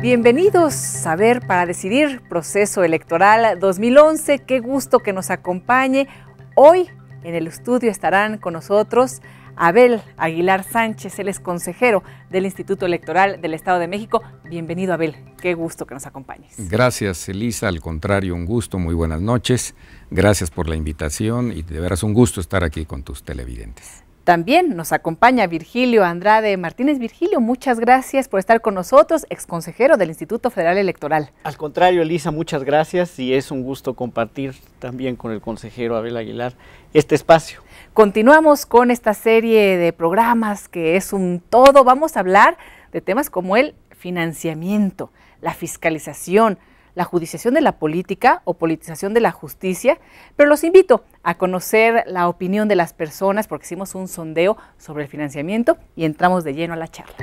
Bienvenidos a Ver para Decidir, proceso electoral 2011. Qué gusto que nos acompañe. Hoy en el estudio estarán con nosotros Abel Aguilar Sánchez, él es consejero del Instituto Electoral del Estado de México. Bienvenido, Abel, qué gusto que nos acompañes. Gracias, Elisa, al contrario, un gusto, muy buenas noches. Gracias por la invitación y de veras un gusto estar aquí con tus televidentes. También nos acompaña Virgilio Andrade Martínez. Virgilio, muchas gracias por estar con nosotros, exconsejero del Instituto Federal Electoral. Al contrario, Elisa, muchas gracias y es un gusto compartir también con el consejero Abel Aguilar este espacio. Continuamos con esta serie de programas que es un todo. Vamos a hablar de temas como el financiamiento, la fiscalización, la judiciación de la política o politización de la justicia, pero los invito a conocer la opinión de las personas porque hicimos un sondeo sobre el financiamiento y entramos de lleno a la charla.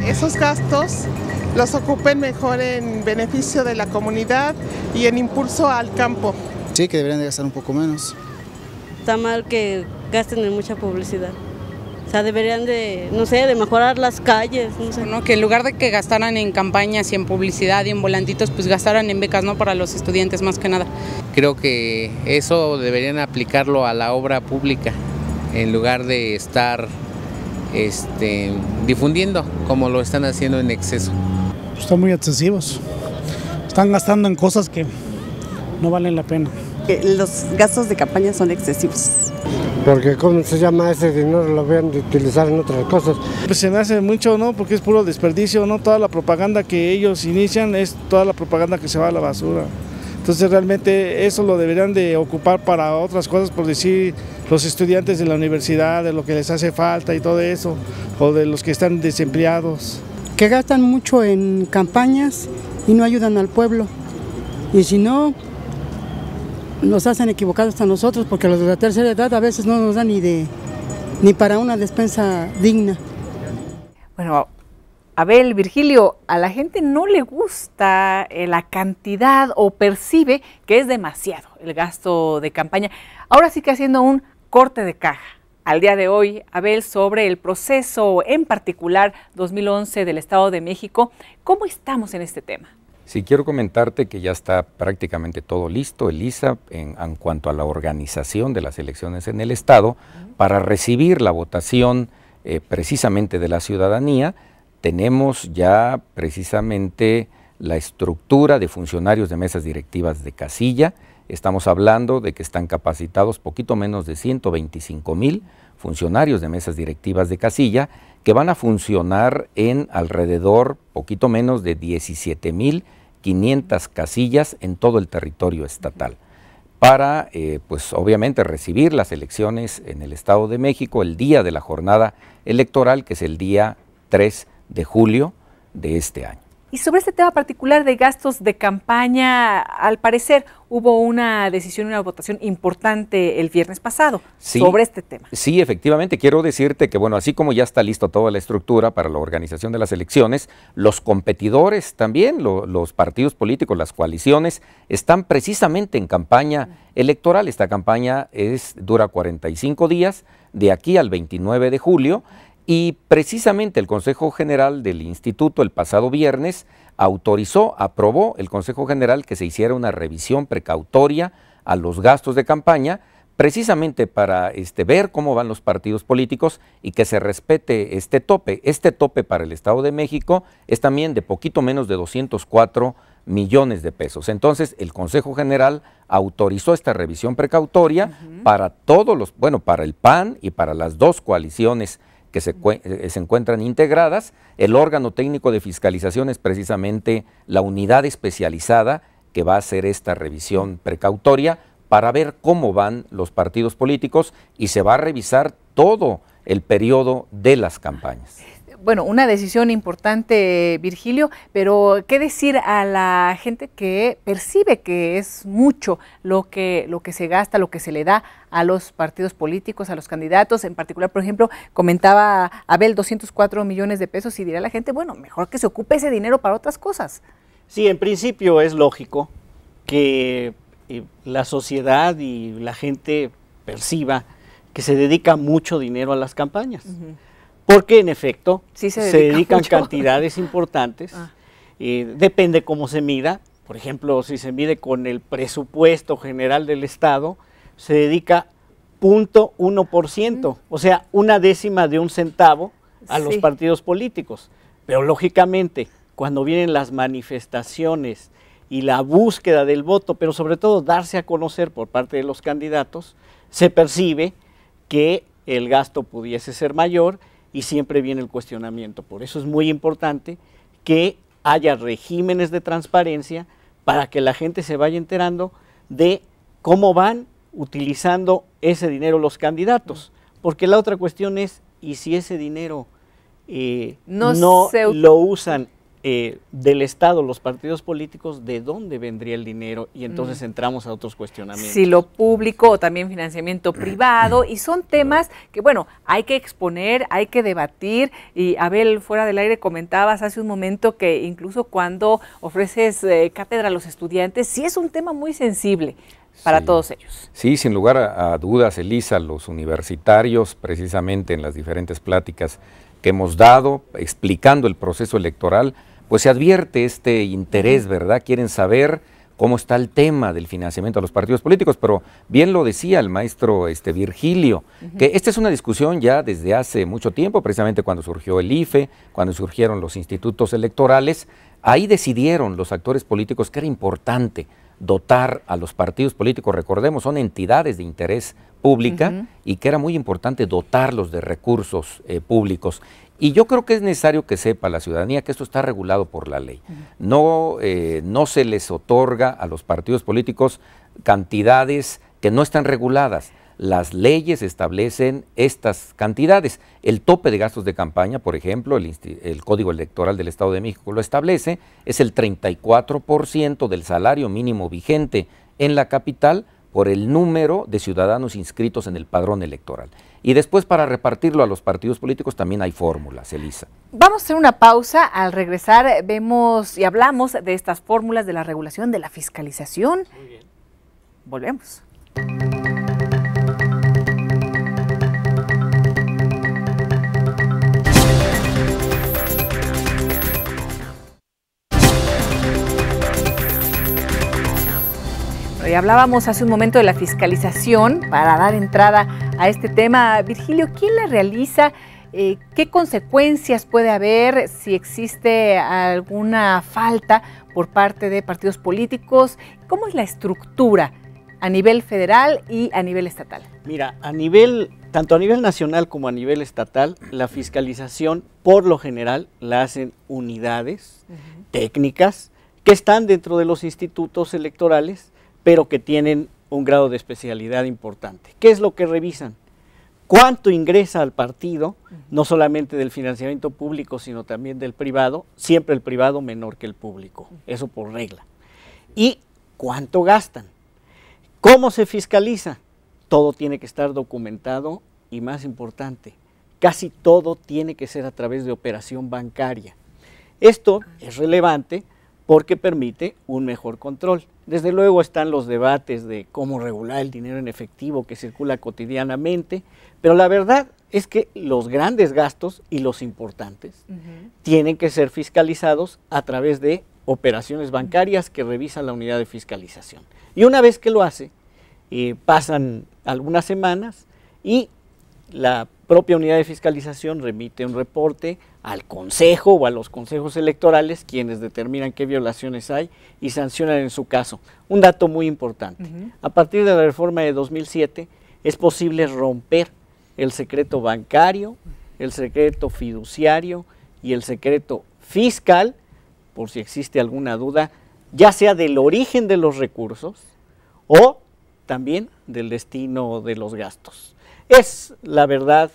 Esos gastos los ocupen mejor en beneficio de la comunidad y en impulso al campo. Sí, que deberían de gastar un poco menos. Está mal que gasten en mucha publicidad. O sea, deberían de, no sé, de mejorar las calles, no sé. ¿No? Que en lugar de que gastaran en campañas y en publicidad y en volantitos, pues gastaran en becas, ¿no? Para los estudiantes más que nada. Creo que eso deberían aplicarlo a la obra pública, en lugar de estar difundiendo como lo están haciendo en exceso. Están muy excesivos. Están gastando en cosas que no valen la pena. Los gastos de campaña son excesivos. Porque ¿cómo se llama ese dinero? Lo vean de utilizar en otras cosas. Pues se me hace mucho, ¿no? Porque es puro desperdicio, ¿no? Toda la propaganda que ellos inician es toda la propaganda que se va a la basura. Entonces realmente eso lo deberían de ocupar para otras cosas, por decir los estudiantes de la universidad, de lo que les hace falta y todo eso, o de los que están desempleados. Que gastan mucho en campañas y no ayudan al pueblo. Y si no, nos hacen equivocados a nosotros, porque los de la tercera edad a veces no nos dan ni para una despensa digna. Bueno, Abel, Virgilio, a la gente no le gusta la cantidad o percibe que es demasiado el gasto de campaña. Ahora sí que haciendo un corte de caja al día de hoy, Abel, sobre el proceso en particular 2011 del Estado de México, ¿cómo estamos en este tema? Sí, quiero comentarte que ya está prácticamente todo listo, Elisa, en cuanto a la organización de las elecciones en el Estado, para recibir la votación precisamente de la ciudadanía. Tenemos ya precisamente la estructura de funcionarios de mesas directivas de casilla. Estamos hablando de que están capacitados poquito menos de 125,000 funcionarios de mesas directivas de casilla que van a funcionar en alrededor poquito menos de 17,500 casillas en todo el territorio estatal para, pues obviamente, recibir las elecciones en el Estado de México el día de la jornada electoral, que es el día 3 de julio de este año. Y sobre este tema particular de gastos de campaña, al parecer hubo una decisión, una votación importante el viernes pasado sobre este tema. Sí, efectivamente, quiero decirte que, bueno, así como ya está listo toda la estructura para la organización de las elecciones, los competidores también, los partidos políticos, las coaliciones, están precisamente en campaña electoral. Esta campaña dura 45 días, de aquí al 29 de julio, y precisamente el Consejo General del Instituto el pasado viernes aprobó el Consejo General que se hiciera una revisión precautoria a los gastos de campaña, precisamente para ver cómo van los partidos políticos y que se respete este tope. Este tope para el Estado de México es también de poquito menos de 204 millones de pesos. Entonces, el Consejo General autorizó esta revisión precautoria para todos para el PAN y para las dos coaliciones que se encuentran integradas. El órgano técnico de fiscalización es precisamente la unidad especializada que va a hacer esta revisión precautoria para ver cómo van los partidos políticos y se va a revisar todo el periodo de las campañas. Bueno, una decisión importante, Virgilio, pero ¿qué decir a la gente que percibe que es mucho lo que se gasta, lo que se le da a los partidos políticos, a los candidatos? En particular, por ejemplo, comentaba Abel 204 millones de pesos y dirá la gente, bueno, mejor que se ocupe ese dinero para otras cosas. Sí, en principio es lógico que la sociedad y la gente perciba que se dedica mucho dinero a las campañas. porque en efecto sí se dedican mucho. cantidades importantes, depende cómo se mida. Por ejemplo, si se mide con el presupuesto general del Estado, se dedica 0.1%, o sea, 1/10 de un centavo a los partidos políticos. Pero lógicamente, cuando vienen las manifestaciones y la búsqueda del voto, pero sobre todo darse a conocer por parte de los candidatos, se percibe que el gasto pudiese ser mayor y siempre viene el cuestionamiento. Por eso es muy importante que haya regímenes de transparencia para que la gente se vaya enterando de cómo van utilizando ese dinero los candidatos. Porque la otra cuestión es, ¿y si ese dinero no lo usan del Estado los partidos políticos? ¿De dónde vendría el dinero? Y entonces entramos a otros cuestionamientos. Si lo público o también financiamiento privado, y son temas que, bueno, hay que exponer, hay que debatir, y Abel, fuera del aire comentabas hace un momento que incluso cuando ofreces cátedra a los estudiantes, sí es un tema muy sensible para todos ellos. Sí, sin lugar a dudas, Elisa, los universitarios, precisamente en las diferentes pláticas que hemos dado, explicando el proceso electoral, pues se advierte este interés, ¿verdad? Quieren saber cómo está el tema del financiamiento a los partidos políticos, pero bien lo decía el maestro Virgilio, que esta es una discusión ya desde hace mucho tiempo, precisamente cuando surgió el IFE, cuando surgieron los institutos electorales, ahí decidieron los actores políticos que era importante dotar a los partidos políticos, recordemos, son entidades de interés pública y que era muy importante dotarlos de recursos públicos. Y yo creo que es necesario que sepa la ciudadanía que esto está regulado por la ley. No se les otorga a los partidos políticos cantidades que no están reguladas. Las leyes establecen estas cantidades. El tope de gastos de campaña, por ejemplo, el Código Electoral del Estado de México lo establece, es el 34% del salario mínimo vigente en la capital por el número de ciudadanos inscritos en el padrón electoral. Y después, para repartirlo a los partidos políticos, también hay fórmulas, Elisa. Vamos a hacer una pausa. Al regresar vemos y hablamos de estas fórmulas de la regulación, de la fiscalización. Muy bien. Volvemos. Y hablábamos hace un momento de la fiscalización para dar entrada a este tema. Virgilio, ¿quién la realiza? ¿Qué consecuencias puede haber si existe alguna falta por parte de partidos políticos? ¿Cómo es la estructura a nivel federal y a nivel estatal? Mira, tanto a nivel nacional como a nivel estatal, la fiscalización por lo general la hacen unidades técnicas que están dentro de los institutos electorales, pero que tienen un grado de especialidad importante. ¿Qué es lo que revisan? ¿Cuánto ingresa al partido, no solamente del financiamiento público, sino también del privado? Siempre el privado menor que el público, eso por regla. ¿Y cuánto gastan? ¿Cómo se fiscaliza? Todo tiene que estar documentado y, más importante, casi todo tiene que ser a través de operación bancaria. Esto es relevante porque permite un mejor control. Desde luego están los debates de cómo regular el dinero en efectivo que circula cotidianamente, pero la verdad es que los grandes gastos y los importantes tienen que ser fiscalizados a través de operaciones bancarias que revisa la unidad de fiscalización. Y una vez que lo hace, pasan algunas semanas y la propia unidad de fiscalización remite un reporte al consejo o a los consejos electorales, quienes determinan qué violaciones hay y sancionan en su caso. Un dato muy importante, a partir de la reforma de 2007 es posible romper el secreto bancario, el secreto fiduciario y el secreto fiscal, por si existe alguna duda, ya sea del origen de los recursos o también del destino de los gastos. Es, la verdad,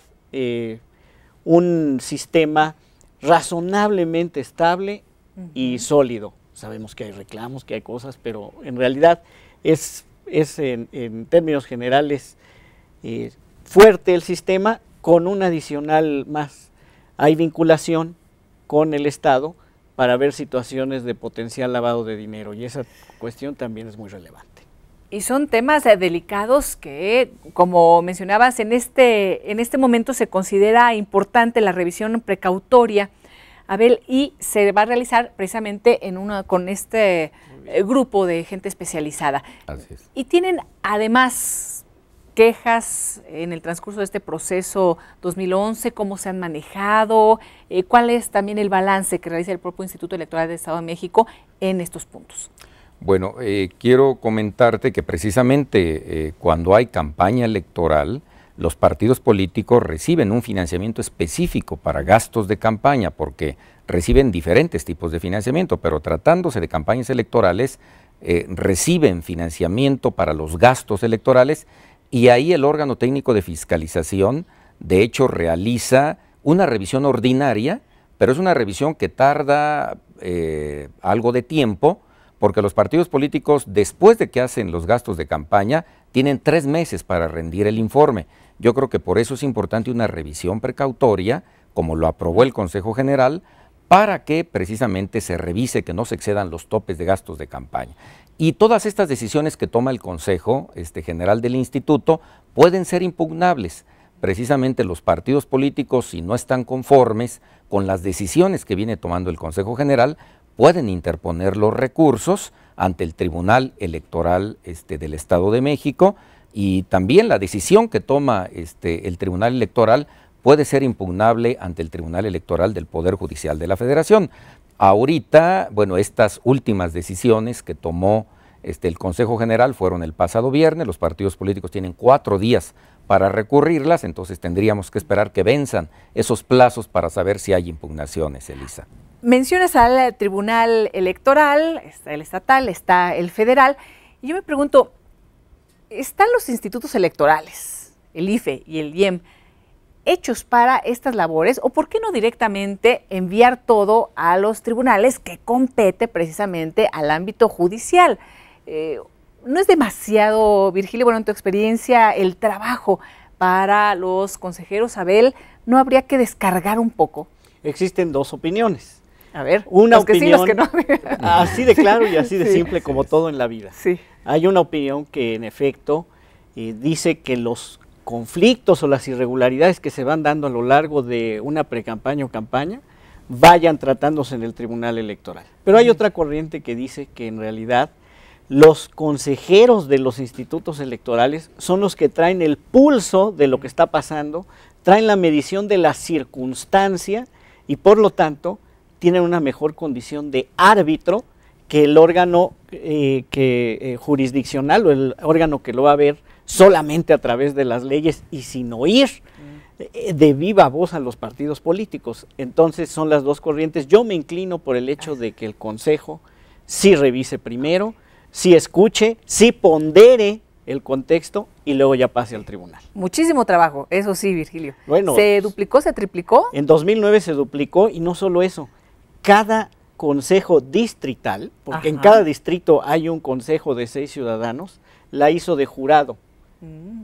un sistema razonablemente estable y sólido. Sabemos que hay reclamos, que hay cosas, pero en realidad es en términos generales fuerte el sistema, con un adicional más. Hay vinculación con el Estado para ver situaciones de potencial lavado de dinero, y esa cuestión también es muy relevante. Y son temas delicados que, como mencionabas, en este momento se considera importante la revisión precautoria, Abel, y se va a realizar precisamente con este grupo de gente especializada. Así es. Y tienen además quejas en el transcurso de este proceso 2011, cómo se han manejado, cuál es también el balance que realiza el propio Instituto Electoral del Estado de México en estos puntos. Bueno, quiero comentarte que precisamente cuando hay campaña electoral, los partidos políticos reciben un financiamiento específico para gastos de campaña, porque reciben diferentes tipos de financiamiento, pero tratándose de campañas electorales, reciben financiamiento para los gastos electorales, y ahí el órgano técnico de fiscalización, de hecho, realiza una revisión ordinaria, pero es una revisión que tarda algo de tiempo, porque los partidos políticos, después de que hacen los gastos de campaña, tienen 3 meses para rendir el informe. Yo creo que por eso es importante una revisión precautoria, como lo aprobó el Consejo General, para que precisamente se revise que no se excedan los topes de gastos de campaña. Y todas estas decisiones que toma el Consejo General del Instituto pueden ser impugnables. Precisamente los partidos políticos, si no están conformes con las decisiones que viene tomando el Consejo General, pueden interponer los recursos ante el Tribunal Electoral del Estado de México, y también la decisión que toma el Tribunal Electoral puede ser impugnable ante el Tribunal Electoral del Poder Judicial de la Federación. Ahorita, bueno, estas últimas decisiones que tomó el Consejo General fueron el pasado viernes. Los partidos políticos tienen 4 días para recurrirlas, entonces tendríamos que esperar que venzan esos plazos para saber si hay impugnaciones, Elisa. Mencionas al Tribunal Electoral, está el estatal, está el federal, y yo me pregunto, ¿están los institutos electorales, el IFE y el IEM, hechos para estas labores, o por qué no directamente enviar todo a los tribunales que compete precisamente al ámbito judicial? ¿No es demasiado, Virgilio, bueno, en tu experiencia, el trabajo para los consejeros, Abel? ¿No habría que descargar un poco? Existen 2 opiniones. A ver, una los opinión, que sí, los que no. Así de claro y así de simple como todo en la vida. Sí. Hay una opinión que en efecto dice que los conflictos o las irregularidades que se van dando a lo largo de una precampaña o campaña vayan tratándose en el Tribunal Electoral. Pero hay otra corriente que dice que en realidad los consejeros de los institutos electorales son los que traen el pulso de lo que está pasando, traen la medición de la circunstancia y por lo tanto tienen una mejor condición de árbitro que el órgano jurisdiccional o el órgano que lo va a ver solamente a través de las leyes y sin oír de viva voz a los partidos políticos. Entonces son las 2 corrientes. Yo me inclino por el hecho de que el Consejo sí revise primero, sí escuche, sí pondere el contexto y luego ya pase al tribunal. Muchísimo trabajo, eso sí, Virgilio. Bueno, ¿se duplicó, se triplicó? En 2009 se duplicó, y no solo eso, cada consejo distrital, porque en cada distrito hay un consejo de 6 ciudadanos, la hizo de jurado.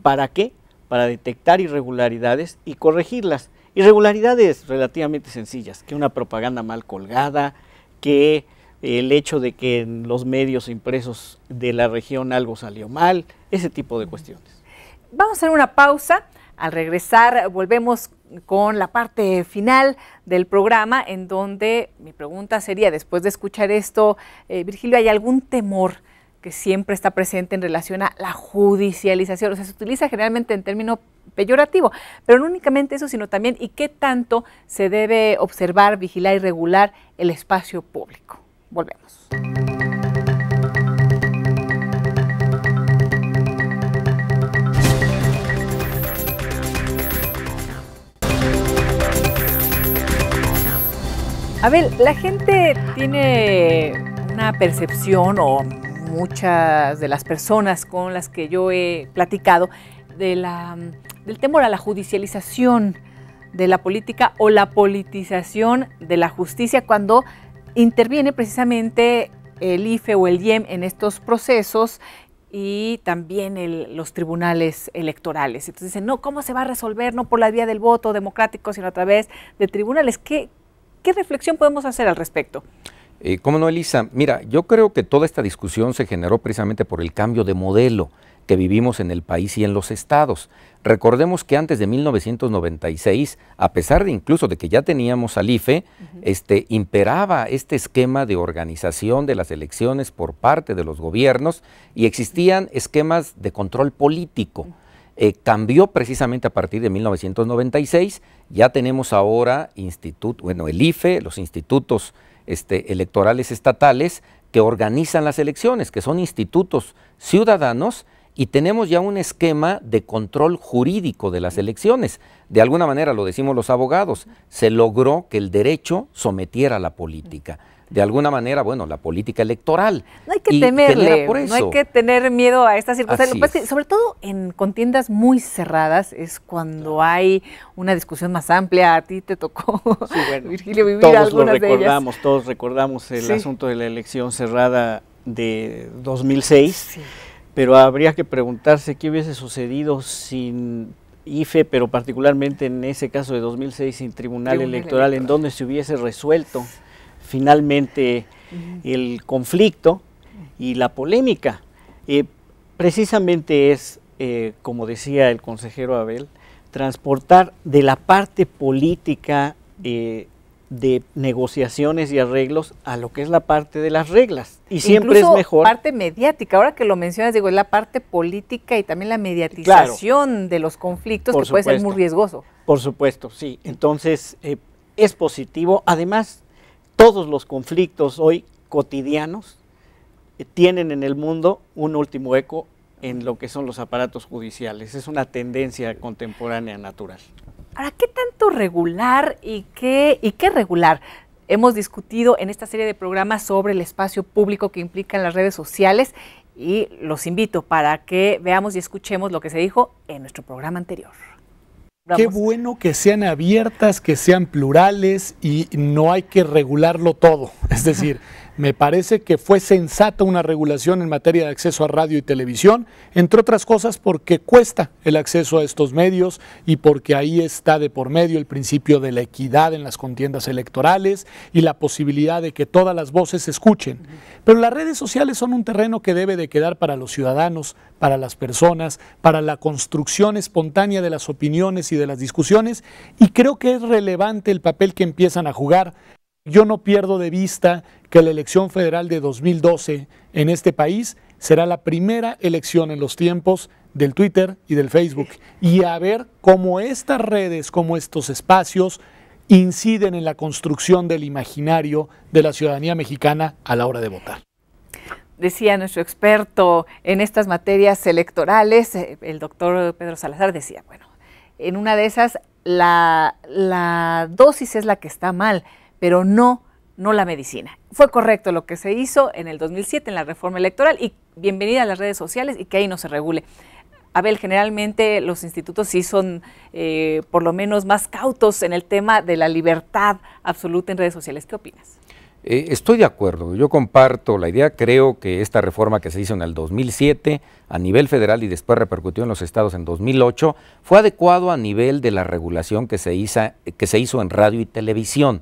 ¿Para qué? Para detectar irregularidades y corregirlas. Irregularidades relativamente sencillas, que una propaganda mal colgada, que el hecho de que en los medios impresos de la región algo salió mal, ese tipo de cuestiones. Vamos a hacer una pausa. Al regresar volvemos con la parte final del programa, en donde mi pregunta sería, después de escuchar esto, Virgilio, ¿hay algún temor que siempre está presente en relación a la judicialización? O sea, se utiliza generalmente en término peyorativo, pero no únicamente eso, sino también y qué tanto se debe observar, vigilar y regular el espacio público. Volvemos. A ver, la gente tiene una percepción, o muchas de las personas con las que yo he platicado, del temor a la judicialización de la política o la politización de la justicia cuando interviene precisamente el IFE o el IEM en estos procesos, y también los tribunales electorales. Entonces dicen, no, ¿cómo se va a resolver? No por la vía del voto democrático, sino a través de tribunales. ¿Qué reflexión podemos hacer al respecto? ¿Cómo no, Elisa? Mira, yo creo que toda esta discusión se generó precisamente por el cambio de modelo que vivimos en el país y en los estados. Recordemos que antes de 1996, a pesar de incluso de que ya teníamos al IFE, imperaba este esquema de organización de las elecciones por parte de los gobiernos y existían esquemas de control político. Cambió precisamente a partir de 1996, ya tenemos ahora el IFE, los institutos electorales estatales que organizan las elecciones, que son institutos ciudadanos, y tenemos ya un esquema de control jurídico de las elecciones. De alguna manera, lo decimos los abogados, se logró que el derecho sometiera a la política. De alguna manera, bueno, la política electoral. No hay que temerle, no hay que tener miedo a estas circunstancias. Lo que pasa es que, sobre todo en contiendas muy cerradas, es cuando hay una discusión más amplia. A ti te tocó, sí, bueno, Virgilio, vivir algunas de ellas. Todos recordamos el asunto de la elección cerrada de 2006. Sí. Pero habría que preguntarse qué hubiese sucedido sin IFE, pero particularmente en ese caso de 2006 sin Tribunal Electoral, en donde se hubiese resuelto finalmente el conflicto y la polémica. Precisamente es, como decía el consejero Abel, transportar de la parte política de negociaciones y arreglos a lo que es la parte de las reglas. Y siempre incluso es mejor. Parte mediática, ahora que lo mencionas, digo, es la parte política y también la mediatización de los conflictos, que puede ser muy riesgoso. Por supuesto, sí. Entonces, es positivo. Además, todos los conflictos hoy cotidianos tienen en el mundo un último eco en lo que son los aparatos judiciales. Es una tendencia contemporánea natural. Ahora, ¿qué tanto regular y qué regular? Hemos discutido en esta serie de programas sobre el espacio público que implican las redes sociales y los invito para que veamos y escuchemos lo que se dijo en nuestro programa anterior. Vamos. Qué bueno que sean abiertas, que sean plurales y no hay que regularlo todo. Es decir, me parece que fue sensata una regulación en materia de acceso a radio y televisión, entre otras cosas porque cuesta el acceso a estos medios y porque ahí está de por medio el principio de la equidad en las contiendas electorales y la posibilidad de que todas las voces se escuchen. Pero las redes sociales son un terreno que debe de quedar para los ciudadanos, para las personas, para la construcción espontánea de las opiniones y de las discusiones, y creo que es relevante el papel que empiezan a jugar. Yo no pierdo de vista que la elección federal de 2012 en este país será la primera elección en los tiempos del Twitter y del Facebook, y a ver cómo estas redes, cómo estos espacios inciden en la construcción del imaginario de la ciudadanía mexicana a la hora de votar. Decía nuestro experto en estas materias electorales, el doctor Pedro Salazar, decía, bueno, en una de esas la dosis es la que está mal, pero no la medicina. Fue correcto lo que se hizo en el 2007 en la reforma electoral y bienvenida a las redes sociales y que ahí no se regule. Abel, generalmente los institutos sí son por lo menos más cautos en el tema de la libertad absoluta en redes sociales. ¿Qué opinas? Estoy de acuerdo, yo comparto la idea, creo que esta reforma que se hizo en el 2007 a nivel federal y después repercutió en los estados en 2008 fue adecuado a nivel de la regulación que se hizo en radio y televisión.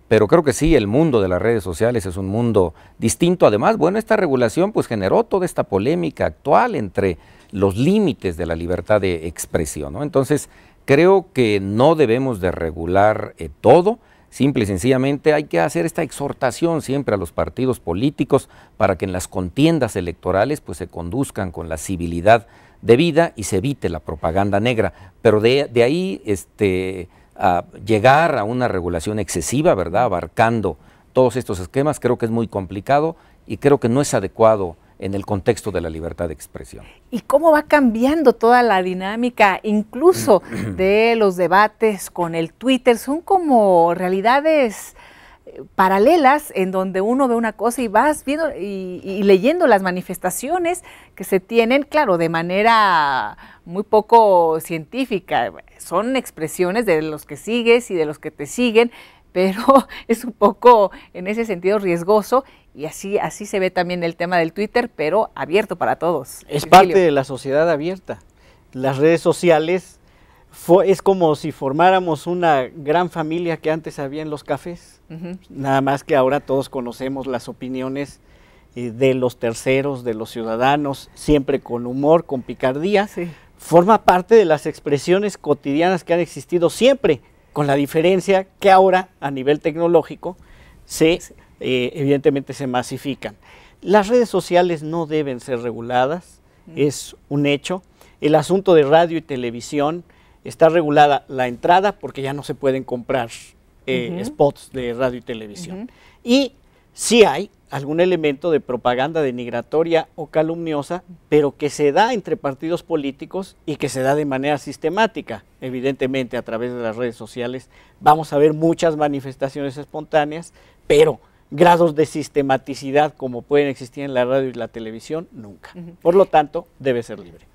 Pero creo que sí, el mundo de las redes sociales es un mundo distinto. Además, bueno, esta regulación pues generó toda esta polémica actual entre los límites de la libertad de expresión, ¿no? Entonces, creo que no debemos de regular todo. Simple y sencillamente hay que hacer esta exhortación siempre a los partidos políticos para que en las contiendas electorales pues se conduzcan con la civilidad debida y se evite la propaganda negra. Pero de ahí a llegar a una regulación excesiva, ¿verdad?, abarcando todos estos esquemas, creo que es muy complicado y creo que no es adecuado en el contexto de la libertad de expresión. ¿Y cómo va cambiando toda la dinámica, incluso de los debates con el Twitter? Son como realidades paralelas en donde uno ve una cosa y vas viendo y leyendo las manifestaciones que se tienen, claro, de manera muy poco científica. Son expresiones de los que sigues y de los que te siguen, pero es un poco en ese sentido riesgoso. Y así se ve también el tema del Twitter, pero abierto para todos. Es parte de la sociedad abierta. Las redes sociales es como si formáramos una gran familia que antes había en los cafés, nada más que ahora todos conocemos las opiniones de los terceros, de los ciudadanos, siempre con humor, con picardía. Sí. Forma parte de las expresiones cotidianas que han existido siempre, con la diferencia que ahora a nivel tecnológico evidentemente se masifican. Las redes sociales no deben ser reguladas, es un hecho. El asunto de radio y televisión está regulada la entrada porque ya no se pueden comprar spots de radio y televisión. Y sí hay algún elemento de propaganda denigratoria o calumniosa, pero que se da entre partidos políticos y que se da de manera sistemática. Evidentemente, a través de las redes sociales vamos a ver muchas manifestaciones espontáneas, pero grados de sistematicidad como pueden existir en la radio y la televisión, nunca. Por lo tanto, debe ser libre.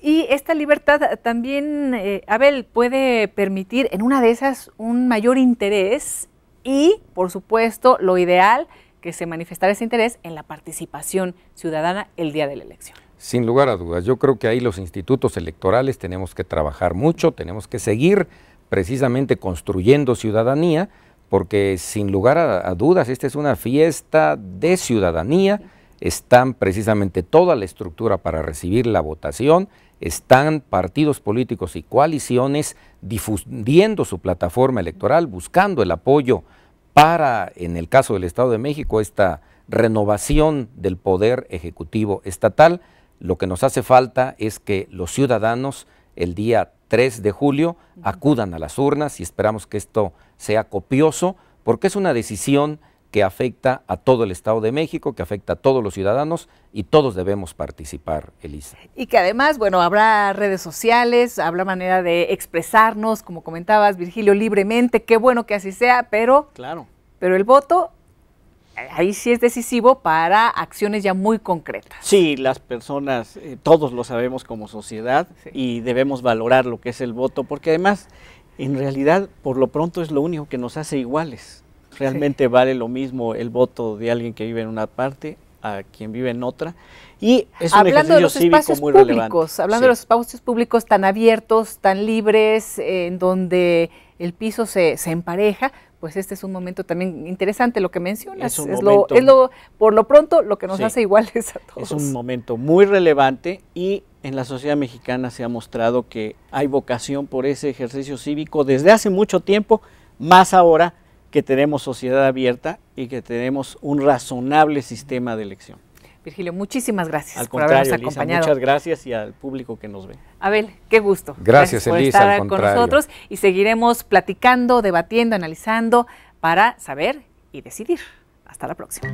Y esta libertad también, Abel, puede permitir en una de esas un mayor interés y, por supuesto, lo ideal, que se manifestara ese interés en la participación ciudadana el día de la elección. Sin lugar a dudas, yo creo que ahí los institutos electorales tenemos que trabajar mucho, tenemos que seguir precisamente construyendo ciudadanía, porque sin lugar a dudas esta es una fiesta de ciudadanía, están precisamente toda la estructura para recibir la votación, están partidos políticos y coaliciones difundiendo su plataforma electoral, buscando el apoyo para, en el caso del Estado de México, esta renovación del poder ejecutivo estatal. Lo que nos hace falta es que los ciudadanos el día 3 de julio acudan a las urnas y esperamos que esto sea copioso, porque es una decisión que afecta a todo el Estado de México, que afecta a todos los ciudadanos y todos debemos participar, Elisa. Y que además, bueno, habrá redes sociales, habrá manera de expresarnos, como comentabas, Virgilio, libremente, qué bueno que así sea, pero, pero el voto ahí sí es decisivo para acciones ya muy concretas. Sí, las personas, todos lo sabemos como sociedad y debemos valorar lo que es el voto, porque además, en realidad, por lo pronto es lo único que nos hace iguales. Realmente vale lo mismo el voto de alguien que vive en una parte a quien vive en otra. Y es un ejercicio cívico muy relevante. Hablando de los espacios públicos tan abiertos, tan libres, en donde el piso se empareja, pues este es un momento también interesante lo que mencionas. Por lo pronto lo que nos hace iguales a todos. Es un momento muy relevante y en la sociedad mexicana se ha mostrado que hay vocación por ese ejercicio cívico desde hace mucho tiempo, más ahora que tenemos sociedad abierta y que tenemos un razonable sistema de elección. Virgilio, muchísimas gracias por habernos acompañado. Muchas gracias y al público que nos ve. Abel, qué gusto. Gracias por Elisa, estar con nosotros y seguiremos platicando, debatiendo, analizando para saber y decidir. Hasta la próxima.